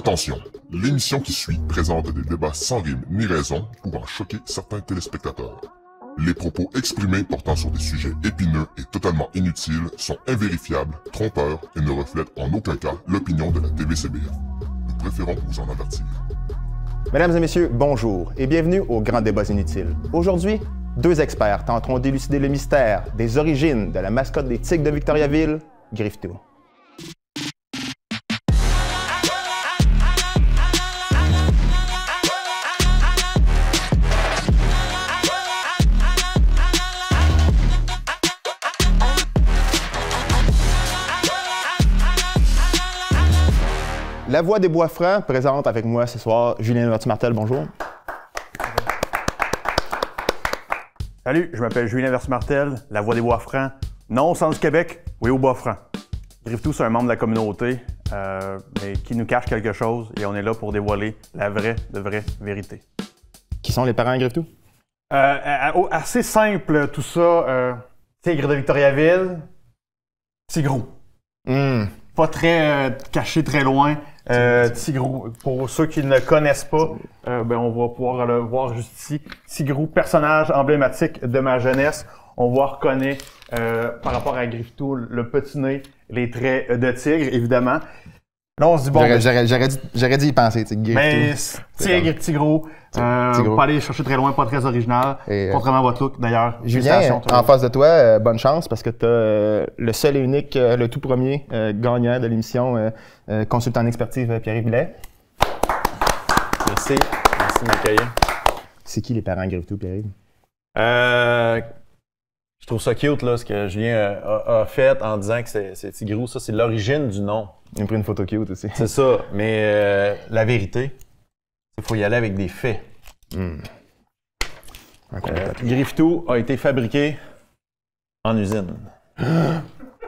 Attention, l'émission qui suit présente des débats sans rime ni raison pouvant choquer certains téléspectateurs. Les propos exprimés portant sur des sujets épineux et totalement inutiles sont invérifiables, trompeurs et ne reflètent en aucun cas l'opinion de la TVCBF. Nous préférons vous en avertir. Mesdames et messieurs, bonjour et bienvenue au Grand Débat Inutile. Aujourd'hui, deux experts tenteront d'élucider le mystère des origines de la mascotte des Tigres de Victoriaville, Griffe-Tout. La Voix des Bois-Francs présente avec moi ce soir Julien Vertu-Martel, bonjour. Salut, je m'appelle Julien Vertu-Martel, La Voix des Bois-Francs, non au centre du Québec, oui au Bois-Franc. Griffe-Tout, c'est un membre de la communauté, mais qui nous cache quelque chose et on est là pour dévoiler la vraie vérité. Qui sont les parents à Griffe-Tout? Assez simple tout ça. Tigre de Victoriaville, Tigrou. Pas très caché très loin. Tigrou, pour ceux qui ne le connaissent pas, on va pouvoir le voir juste ici. Tigrou, personnage emblématique de ma jeunesse. On voit reconnaître par rapport à Griffe-Tout le petit nez, les traits de tigre, évidemment. Là, on se dit bon. J'aurais dit y penser, mais tigre, Tigrou. Pas aller chercher très loin, pas très original. Contrairement à votre look, d'ailleurs. Julien, en face de toi, bonne chance parce que tu as le seul et unique, le tout premier gagnant de l'émission Consultant en expertise, Pierre-Yves Blais. Merci de m'accueillir. C'est qui les parents Griffe-Tout, Pierre-Yves? Je trouve ça cute, là, ce que Julien a fait en disant que c'est Tigrou. Ça, c'est l'origine du nom. Il a pris une photo cute aussi. C'est ça, mais la vérité, il faut y aller avec des faits. Griffe-Tout a été fabriqué en usine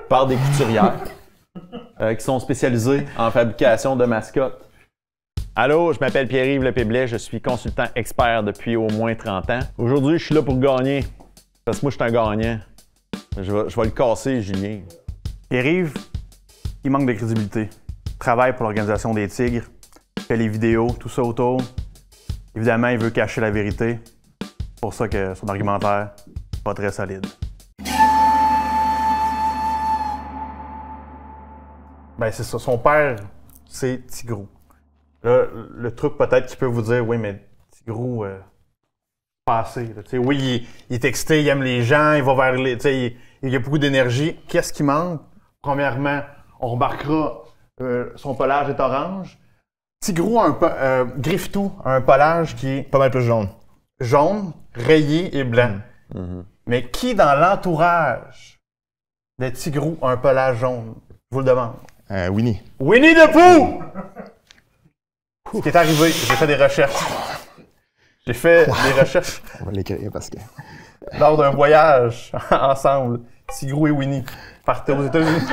par des couturières qui sont spécialisées en fabrication de mascottes. Allô, je m'appelle Pierre-Yves Lepéblet, je suis consultant expert depuis au moins 30 ans. Aujourd'hui, je suis là pour gagner, parce que moi, je suis un gagnant. Je vais le casser, Julien. Pierre-Yves, il manque de crédibilité. Il travaille pour l'organisation des Tigres, il fait les vidéos, tout ça autour. Évidemment, il veut cacher la vérité. C'est pour ça que son argumentaire n'est pas très solide. Ben, c'est ça. Son père, c'est Tigrou. Là, le truc peut-être qu'il peut vous dire, oui, mais Tigrou, passé. Oui, il est excité, il aime les gens, il va vers les. Il a beaucoup d'énergie. Qu'est-ce qui manque? Premièrement, on remarquera son pelage est orange. Tigrou Griffe-Tout a un pelage qui est pas mal plus jaune. Jaune, rayé et blanc. Mais qui dans l'entourage de Tigrou a un pelage jaune? Je vous le demande. Winnie. Winnie the Pooh! Ce qui est arrivé, j'ai fait des recherches. J'ai fait des recherches. On va l'écrire parce que. Lors d'un voyage ensemble, Tigrou et Winnie partaient aux États-Unis.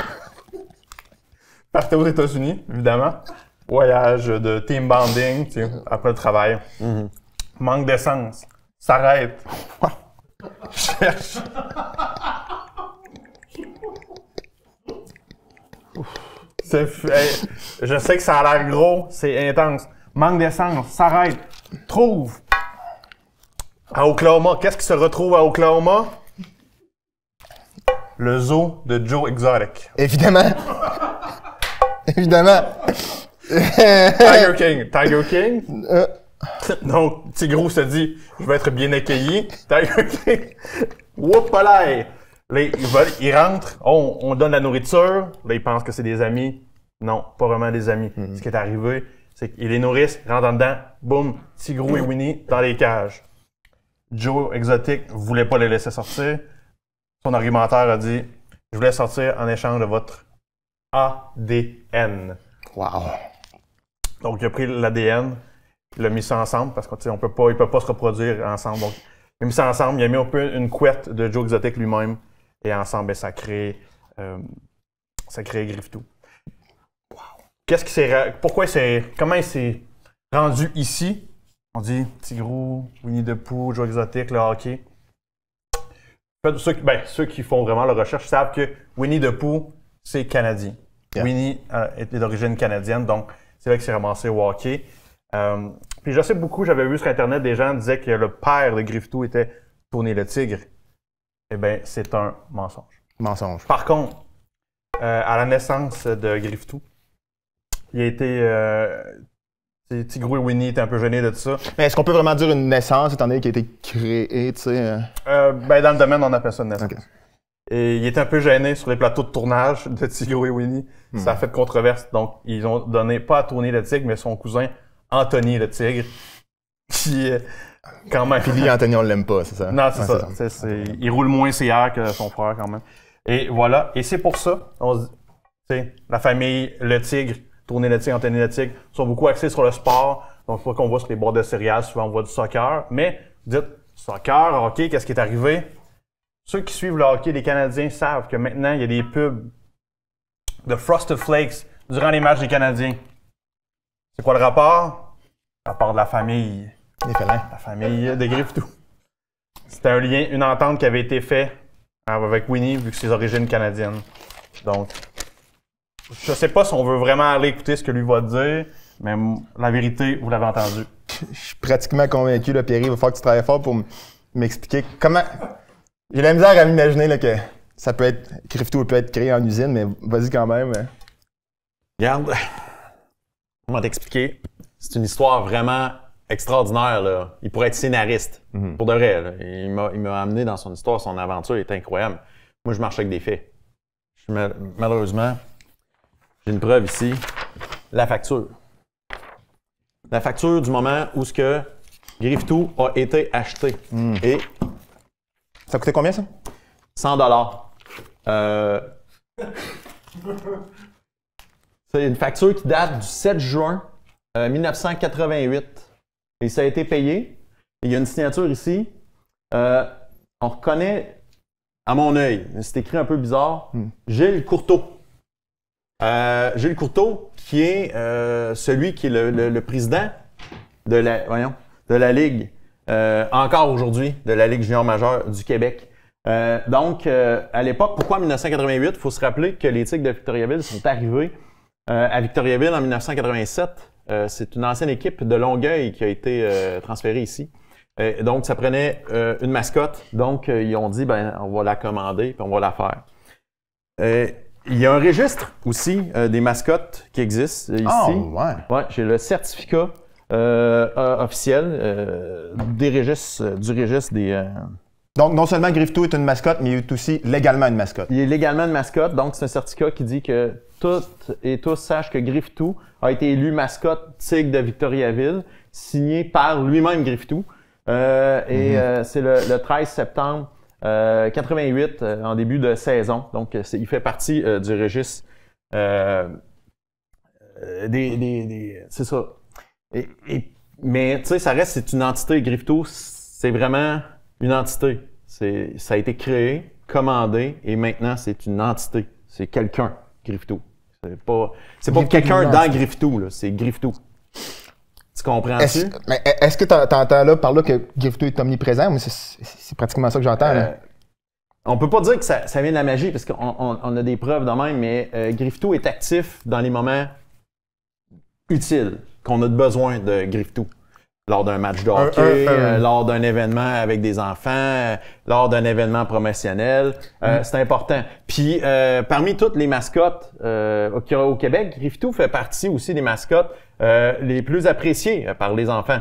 Partaient aux États-Unis, évidemment. Voyage de team bonding, après le travail. Manque d'essence. S'arrête. Cherche. Je sais que ça a l'air gros, c'est intense. Manque d'essence. S'arrête. Trouve. À Oklahoma. Qu'est-ce qui se retrouve à Oklahoma? Le zoo de Joe Exotic. Évidemment. Évidemment. Tiger King. Donc, Tigrou se dit, je vais être bien accueilli. Tiger King. Whoop-a-lay. Là, ils rentrent, on donne la nourriture. Là, ils pensent que c'est des amis. Non, pas vraiment des amis. Ce qui est arrivé, c'est qu'ils les nourrissent, ils rentrent en dedans, boum, Tigrou et Winnie dans les cages. Joe Exotic voulait pas les laisser sortir. Son argumentaire a dit, je voulais sortir en échange de votre ADN. Wow. Donc, il a pris l'ADN, il l'a mis ça ensemble parce qu'ils peuvent pas se reproduire ensemble. Donc, il a mis ça ensemble, il a mis un peu une couette de Joe Exotic lui-même et ensemble, ça crée Griffe-Tout. Wow. Comment il s'est rendu ici? On dit Tigrou, Winnie the Pooh, Joe Exotic, le hockey. Ceux qui font vraiment la recherche savent que Winnie the Pooh, c'est canadien. Yeah. Winnie est d'origine canadienne, donc c'est là qu'il s'est ramassé au hockey. Puis je sais beaucoup, j'avais vu sur Internet, des gens disaient que le père de Griftou était Tony le Tigre. Eh bien, c'est un mensonge. Mensonge. Par contre, à la naissance de Griftou, il a été... Tigrou et Winnie étaient un peu gênés de tout ça. Mais est-ce qu'on peut vraiment dire une naissance, étant donné qu'il a été créé, tu sais? Ben, dans le domaine, on appelle ça une naissance. Okay. Et il était un peu gêné sur les plateaux de tournage de Tigrou et Winnie. Ça a fait controverse. Donc, ils ont donné pas à Tony le Tigre, mais son cousin Anthony le Tigre. Qui, quand même... Puis lui, Anthony, on l'aime pas, c'est ça? Non, c'est ça. Il roule moins ses airs que son frère, quand même. Et voilà. Et c'est pour ça, on se dit, tu sais, la famille Le Tigre, Tony le Tigre, Anthony le Tigre, sont beaucoup axés sur le sport. Donc, c'est pas qu'on voit sur les bords de céréales, souvent on voit du soccer. Mais, dites, soccer, hockey, qu'est-ce qui est arrivé? Ceux qui suivent le hockey des Canadiens savent que maintenant, il y a des pubs de Frosted Flakes durant les matchs des Canadiens. C'est quoi le rapport? Le rapport de la famille. Les félins. La famille de Griftou. C'était un lien, une entente qui avait été faite avec Winnie, vu que c'est ses origines canadiennes. Donc, je sais pas si on veut vraiment aller écouter ce que lui va dire, mais la vérité, vous l'avez entendu. Je suis pratiquement convaincu, là, Pierre, il va falloir que tu travailles fort pour m'expliquer comment... J'ai la misère à m'imaginer là, que ça peut être... Griftou peut être créé en usine, mais vas-y quand même. Regarde, comment t'expliquer? C'est une histoire vraiment extraordinaire, là. Il pourrait être scénariste, pour de vrai. Là. Il m'a amené dans son histoire, son aventure est incroyable. Moi, je marche avec des faits. Malheureusement, j'ai une preuve ici. La facture. La facture du moment où ce que Griftou a été acheté. Et ça coûtait combien, ça? 100 $. C'est une facture qui date du 7 juin 1988. Et ça a été payé. Il y a une signature ici. On reconnaît, à mon œil, c'est écrit un peu bizarre, Gilles Courteau. Gilles Courteau, qui est celui qui est le président de la Ligue, encore aujourd'hui, de la Ligue junior majeure du Québec. Donc, à l'époque, pourquoi 1988? Il faut se rappeler que les Tigres de Victoriaville sont arrivés à Victoriaville en 1987. C'est une ancienne équipe de Longueuil qui a été transférée ici. Donc, ça prenait une mascotte. Donc, ils ont dit, ben, on va la commander puis on va la faire. Il y a un registre aussi des mascottes qui existent ici. Oh, ouais. Ouais, j'ai le certificat officiel du registre des... Donc, non seulement Griftou est une mascotte, mais il est aussi légalement une mascotte. Il est légalement une mascotte, donc c'est un certificat qui dit que toutes et tous sachent que Griftou a été élu mascotte Tigre de Victoriaville, signé par lui-même Griftou. C'est le 13 septembre 88, en début de saison. Donc, il fait partie du registre c'est ça. Mais, tu sais, ça reste, c'est une entité. Griftou, c'est vraiment une entité. Ça a été créé, commandé, et maintenant, c'est une entité. C'est quelqu'un, Griftou. C'est pas quelqu'un dans Griftou, là. C'est Griftou. Tu comprends-tu? Est-ce que tu entends là, par là que Griftou est omniprésent? Mais c'est pratiquement ça que j'entends. On peut pas dire que ça vient de la magie, parce qu'on a des preuves de même, mais Griftou est actif dans les moments utiles, qu'on a besoin de Griftou. Lors d'un match de hockey, lors d'un événement avec des enfants, lors d'un événement promotionnel. C'est important. Puis, parmi toutes les mascottes qu'il y a au Québec, Griftou fait partie aussi des mascottes les plus appréciées par les enfants.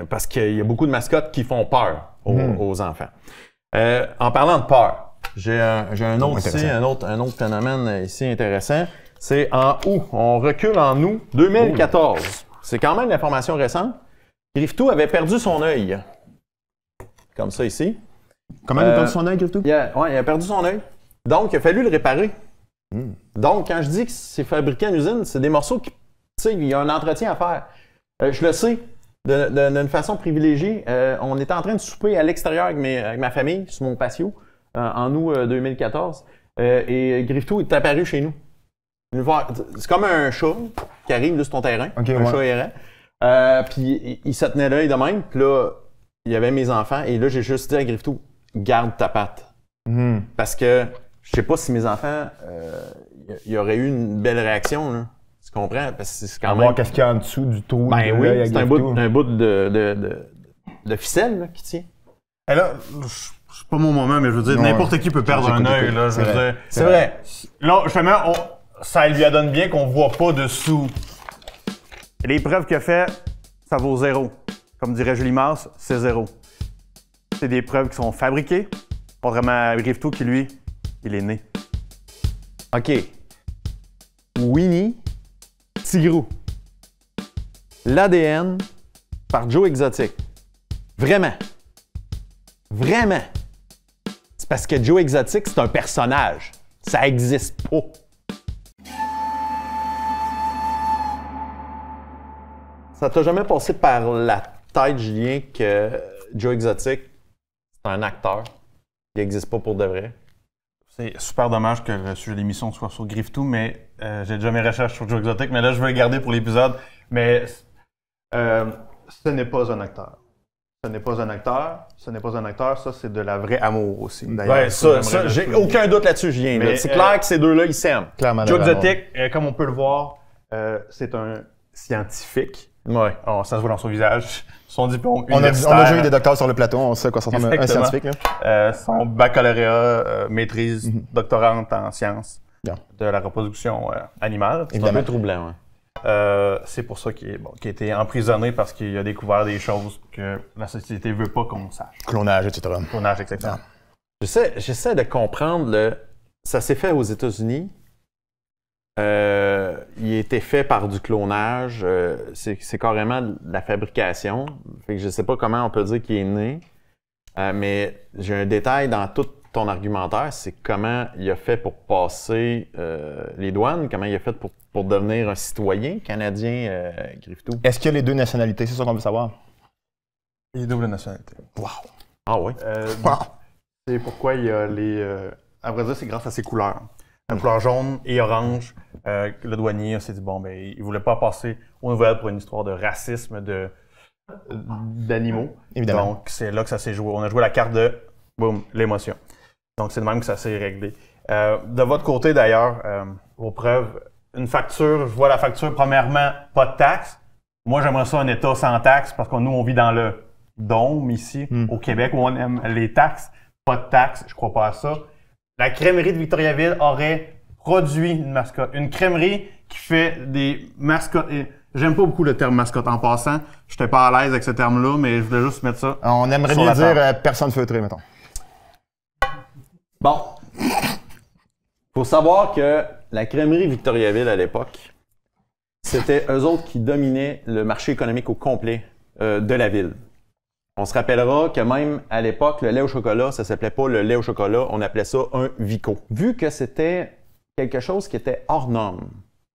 Parce qu'il y a beaucoup de mascottes qui font peur aux enfants. En parlant de peur, j'ai un autre ici, un autre phénomène ici intéressant. C'est en août. On recule en août 2014. C'est quand même l'information récente. Griftou avait perdu son œil. Comme ça ici. Comment il a perdu son œil, Griftou? Il a perdu son œil. Donc, il a fallu le réparer. Donc, quand je dis que c'est fabriqué en usine, c'est des morceaux qui, tu sais, il y a un entretien à faire. Je le sais, d'une façon privilégiée. On était en train de souper à l'extérieur avec ma famille, sur mon patio, en août 2014. Et Griftou est apparu chez nous. C'est comme un chat qui arrive là, sur ton terrain, un chat errant. Puis il se tenait l'œil de même. Puis là, il y avait mes enfants. Et là, j'ai juste dit à Griftou, garde ta patte. Parce que je sais pas si mes enfants, il y aurait eu une belle réaction. Là. Tu comprends? Parce que c'est quand À même... voir qu'est-ce qu'il y a en dessous du trou. Ben de oui, l'œil à c'est un Griftou. bout de ficelle là, qui tient. Et là, c'est pas mon moment, mais je veux dire, Non, n'importe qui peut perdre un œil, là. Je veux dire. C'est vrai. Là, justement, ça lui adonne bien qu'on voit pas dessous. Et les preuves qu'il a fait, ça vaut 0. Comme dirait Julie Mars, c'est 0. C'est des preuves qui sont fabriquées, contrairement à Griftou qui, lui, il est né. OK. Winnie, Tigrou. L'ADN par Joe Exotic. Vraiment. Vraiment. C'est parce que Joe Exotic, c'est un personnage. Ça existe pas. Ça t'a jamais passé par la tête, Julien, que Joe Exotic, c'est un acteur. Il n'existe pas pour de vrai. C'est super dommage que le sujet de l'émission soit sur Griftou, mais j'ai déjà mes recherches sur Joe Exotic, mais là, je vais le garder pour l'épisode. Mais ce n'est pas un acteur. Ce n'est pas un acteur. Ce n'est pas un acteur. Ça, c'est de la vraie amour aussi. Ouais, ça j'ai aucun doute là-dessus, Julien. Mais, c'est clair que ces deux-là, ils s'aiment. Clairement. Joe de l'amour. Exotic, comme on peut le voir, c'est un scientifique. Ouais. Oh, ça se voit dans son visage. Son diplôme On a universitaire. déjà eu des docteurs sur le plateau, on sait quoi ça ressemble à un Exactement. scientifique. Là. Son baccalaureat, maîtrise doctorante en sciences Bien. de la reproduction animale. C'est un Évidemment. peu troublant, ouais. C'est pour ça qu'il a été emprisonné parce qu'il a découvert des choses que la société veut pas qu'on sache. Clonage, etc. Clonage, exactement. J'essaie de comprendre ça s'est fait aux États-Unis. Il a été fait par du clonage. C'est carrément de la fabrication. Fait que je sais pas comment on peut dire qu'il est né. Mais j'ai un détail dans tout ton argumentaire, c'est comment il a fait pour passer les douanes, comment il a fait pour devenir un citoyen canadien, Griftou. Est-ce qu'il y a les deux nationalités? C'est ça qu'on veut savoir. Il est double nationalité. Wow. Ah oui? Wow. C'est pourquoi il y a les... à vrai dire, c'est grâce à ses couleurs. La couleur jaune et orange, le douanier s'est dit, bon, ben, il voulait pas passer aux nouvelles pour une histoire de racisme d'animaux. Évidemment. Donc, c'est là que ça s'est joué. On a joué la carte de, boum, l'émotion. Donc, c'est de même que ça s'est réglé. De votre côté, d'ailleurs, vos preuves, une facture, je vois la facture, premièrement, pas de taxe. Moi, j'aimerais ça un État sans taxe parce que nous, on vit dans le dôme ici, au Québec, où on aime les taxes. Pas de taxe, je crois pas à ça. La crèmerie de Victoriaville aurait produit une mascotte. Une crèmerie qui fait des mascottes. Et j'aime pas beaucoup le terme mascotte en passant. J'étais pas à l'aise avec ce terme-là, mais je voulais juste mettre ça. On aimerait Sur bien la dire table. personne feutrée, mettons. Bon. Faut savoir que la crèmerie Victoriaville à l'époque, c'était eux autres qui dominaient le marché économique au complet de la ville. On se rappellera que même à l'époque, le lait au chocolat, ça s'appelait pas le lait au chocolat, on appelait ça un Vico. Vu que c'était quelque chose qui était hors norme,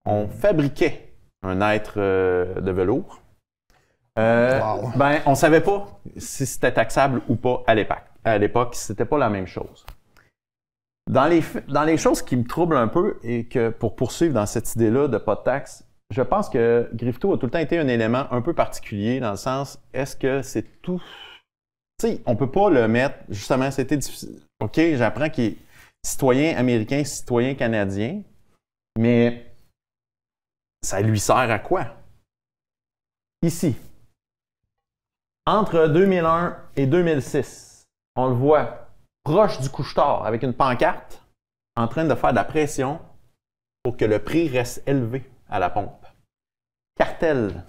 on fabriquait un être de velours. Wow. Ben, on savait pas si c'était taxable ou pas à l'époque. À l'époque, c'était pas la même chose. Dans les choses qui me troublent un peu et que pour poursuivre dans cette idée-là de pas de taxe, je pense que Griftou a tout le temps été un élément un peu particulier dans le sens, est-ce que c'est tout... Tu sais, on peut pas le mettre, justement, c'était difficile. OK, j'apprends qu'il est citoyen américain, citoyen canadien, mais ça lui sert à quoi? Ici, entre 2001 et 2006, on le voit proche du couche-tard avec une pancarte en train de faire de la pression pour que le prix reste élevé à la pompe. Cartel.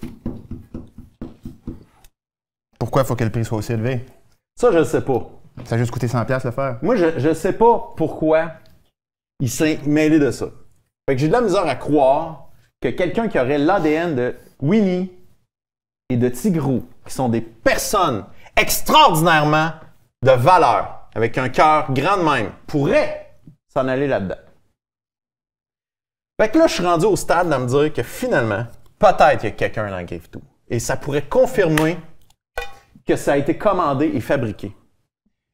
Pourquoi il faut que le prix soit aussi élevé? Ça, je ne sais pas. Ça a juste coûté 100$ le faire. Moi, je ne sais pas pourquoi il s'est mêlé de ça. Fait que j'ai de la misère à croire que quelqu'un qui aurait l'ADN de Winnie et de Tigrou, qui sont des personnes extraordinairement de valeur, avec un cœur grand de même, pourrait s'en aller là-dedans. Fait que là, je suis rendu au stade de me dire que finalement, peut-être qu'il y a quelqu'un dans Griftou. Et ça pourrait confirmer que ça a été commandé et fabriqué.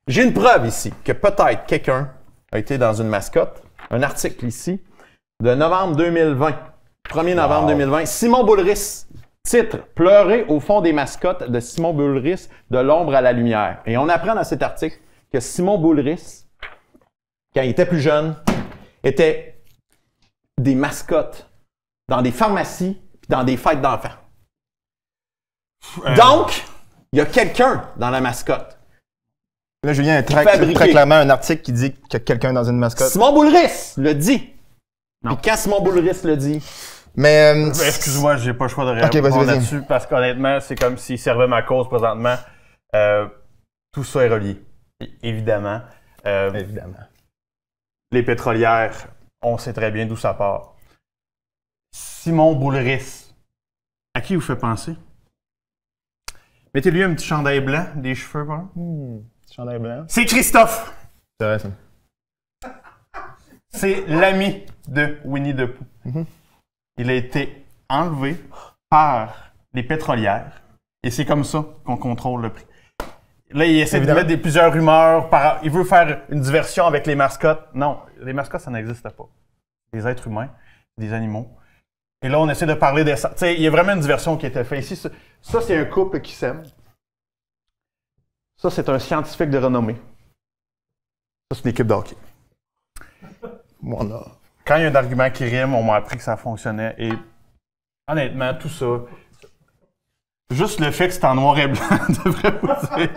J'ai une preuve ici que peut-être quelqu'un a été dans une mascotte. Un article ici de novembre 2020. 1er novembre 2020. Simon Boulris. Titre « Pleurer au fond des mascottes de Simon Boulris de l'ombre à la lumière ». Et on apprend dans cet article que Simon Boulris, quand il était plus jeune, était des mascottes dans des pharmacies puis dans des fêtes d'enfants. Donc, il y a quelqu'un dans la mascotte. Là, Julien a très Fabriqué. clairement un article qui dit qu'il y a quelqu'un dans une mascotte. Simon Boulris le dit. Non. Puis quand Simon Boulris le dit, Mais. Excuse-moi, j'ai pas le choix de Ok, répondre vas-y. là-dessus parce qu'honnêtement, c'est comme s'il servait ma cause présentement. Tout ça est relié. Évidemment. Évidemment. Les pétrolières, on sait très bien d'où ça part. Simon Boulris, à qui vous fait penser? Mettez-lui un petit chandail blanc, des cheveux, voilà. Chandail blanc. C'est Christophe! C'est vrai, ça. C'est l'ami de Winnie the Pooh. Il a été enlevé par les pétrolières et c'est comme ça qu'on contrôle le prix. Là, il essaie Évidemment. de mettre plusieurs rumeurs. Il veut faire une diversion avec les mascottes. Non, les mascottes, ça n'existe pas. Des êtres humains, des animaux. Et là, on essaie de parler de ça. Tu sais, il y a vraiment une diversion qui a été faite ici. Ça, c'est un couple qui s'aime. Ça, c'est un scientifique de renommée. Ça, c'est une équipe de hockey. Mon âme. Quand il y a un argument qui rime, on m'a appris que ça fonctionnait. Et honnêtement, tout ça, juste le fait que c'est en noir et blanc devrait vous dire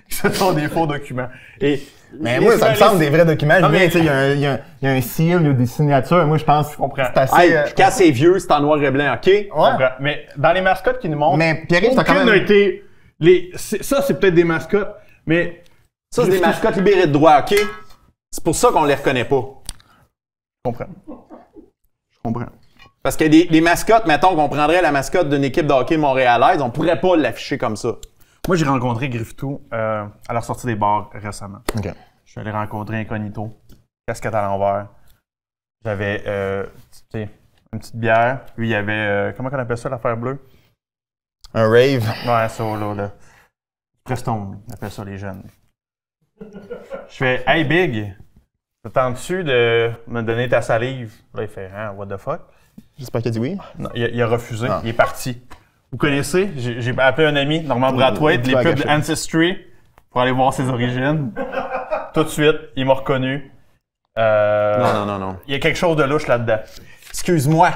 que ce sont des faux documents. Mais moi, ça me semble des vrais documents. Non, Julien, mais- tu sais, il y a un seal, il y a des signatures. Moi, je pense que comprends. c'est assez. hey, quand c'est vieux, c'est en noir et blanc, OK? Ouais. Mais dans les mascottes qui nous montrent, Mais Pierre-Yves, t'as quand aucune même. n'a été... Ça, c'est peut-être des mascottes, mais... Ça, c'est des mascottes libérées de droit, OK? C'est pour ça qu'on les reconnaît pas. Je comprends. Je comprends. Parce que les mascottes, mettons qu'on prendrait la mascotte d'une équipe de hockey montréalaise, on pourrait pas l'afficher comme ça. Moi, j'ai rencontré Griftou à la sortie des bars récemment. OK. Je suis allé rencontrer Incognito, casquette à l'envers. J'avais tu sais, une petite bière. Lui, il y avait... comment on appelle ça, l'affaire bleue? Un rave. Ouais, ça, là. Preston, on appelle ça les jeunes. Je fais « Hey, Big, t'attends-tu de me donner ta salive? » Là, il fait « Hein, what the fuck? » J'espère qu'il a dit oui. Non, il a refusé, Ah. il est parti. Vous connaissez? J'ai appelé un ami, Normand Brathwaite, tu les vas pubs gâcher. Ancestry, pour aller voir ses origines. Tout de suite, il m'a reconnu. Non. Il y a quelque chose de louche là-dedans. Excuse-moi.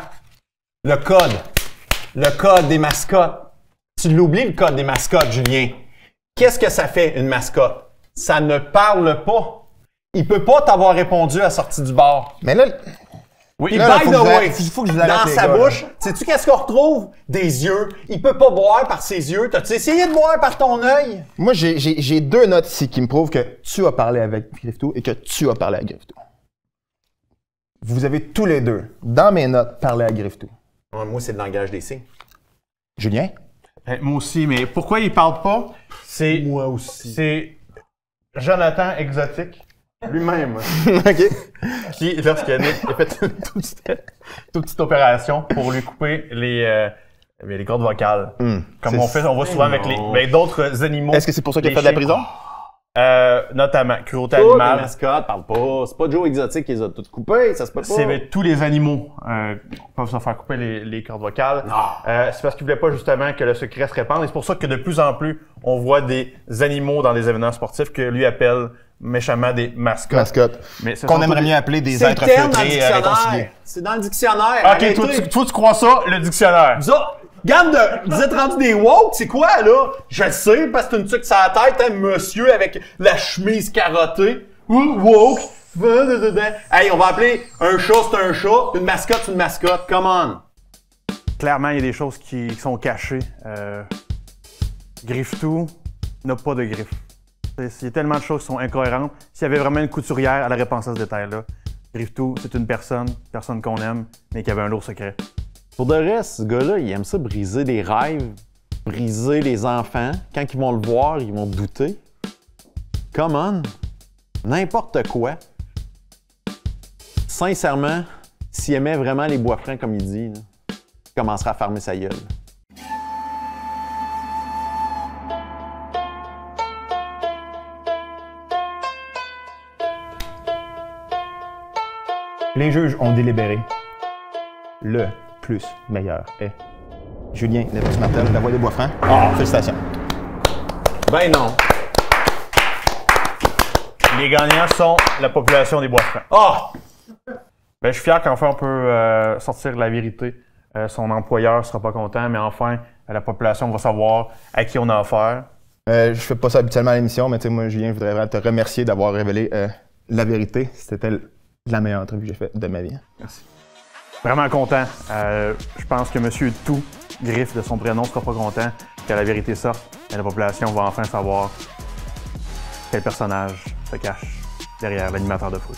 Le code des mascottes. Tu l'oublies, le code des mascottes, Julien. Qu'est-ce que ça fait, une mascotte? Ça ne parle pas. Il peut pas t'avoir répondu à la sortie du bar. Mais là, Oui, Puis, là, by faut the que je vous way, arrête- il faut que je vous arrête, dans les sa gars, bouche, sais-tu qu'est-ce qu'on retrouve? Des yeux. Il peut pas boire par ses yeux. T'as-tu essayé de boire par ton œil? moi, j'ai deux notes ici qui me prouvent que tu as parlé avec Griftou et que tu as parlé à Griftou. Vous avez tous les deux, dans mes notes, parlé à Griftou. Moi, c'est le langage des signes. Julien? Moi aussi, mais pourquoi il parle pas? C'est Moi aussi. c'est Jonathan Exotique lui-même OK. qui, lorsqu'il a fait une toute petite opération pour lui couper les cordes vocales. Comme on voit souvent avec d'autres animaux. Est-ce que c'est pour ça qu'il a Les fait de la chiens. prison? Notamment, cruauté Toutes les animale. mascottes parlent pas. C'est pas Joe Exotic qui les a toutes coupées. Ça se peut pas. C'est tous les animaux peuvent se faire couper les cordes vocales. C'est parce qu'ils voulaient pas justement que le secret se répande. Et c'est pour ça que de plus en plus, on voit des animaux dans des événements sportifs que lui appelle méchamment des mascottes. Mascotte. Mais ce Qu'on sont aimerait tous des- mieux appeler des C'est le êtres terme dans le feutrés réconciliés. dictionnaire. C'est dans le dictionnaire. Ok, Arrêtez. toi, tu crois ça, le dictionnaire. Vous êtes rendu des woke, c'est quoi, là? Je le sais, parce que c'est une tuque sur la tête, hein, monsieur, avec la chemise carottée. Woke. Hey, on va appeler un chat, c'est un chat. Une mascotte, c'est une mascotte. Come on. Clairement, il y a des choses qui sont cachées. Griftou n'a pas de griffes. Il y a tellement de choses qui sont incohérentes. S'il y avait vraiment une couturière, elle aurait pensé à ce détail-là. Griftou, c'est une personne qu'on aime, mais qui avait un lourd secret. Pour de reste, ce gars-là, il aime ça briser les rêves, briser les enfants. Quand ils vont le voir, ils vont douter. Come on. N'importe quoi. Sincèrement, s'il aimait vraiment les bois francs, comme il dit, là, il commencerait à fermer sa gueule. Les juges ont délibéré. Le plus meilleur est Julien Lévesque-Martel, la voix des Bois-Francs. Félicitations. Ben non. Les gagnants sont la population des Bois-Francs. Ah! Ben, je suis fier qu'enfin on peut sortir la vérité son employeur sera pas content, mais enfin, la population va savoir à qui on a affaire. Je fais pas ça habituellement à l'émission, mais tu sais, moi, Julien, je voudrais vraiment te remercier d'avoir révélé la vérité. C'était la meilleure entrevue que j'ai faite de ma vie. Merci. Vraiment content. Je pense que Monsieur Tout, Griffe de son prénom, sera pas content que la vérité sorte. Et la population va enfin savoir quel personnage se cache derrière l'animateur de foule.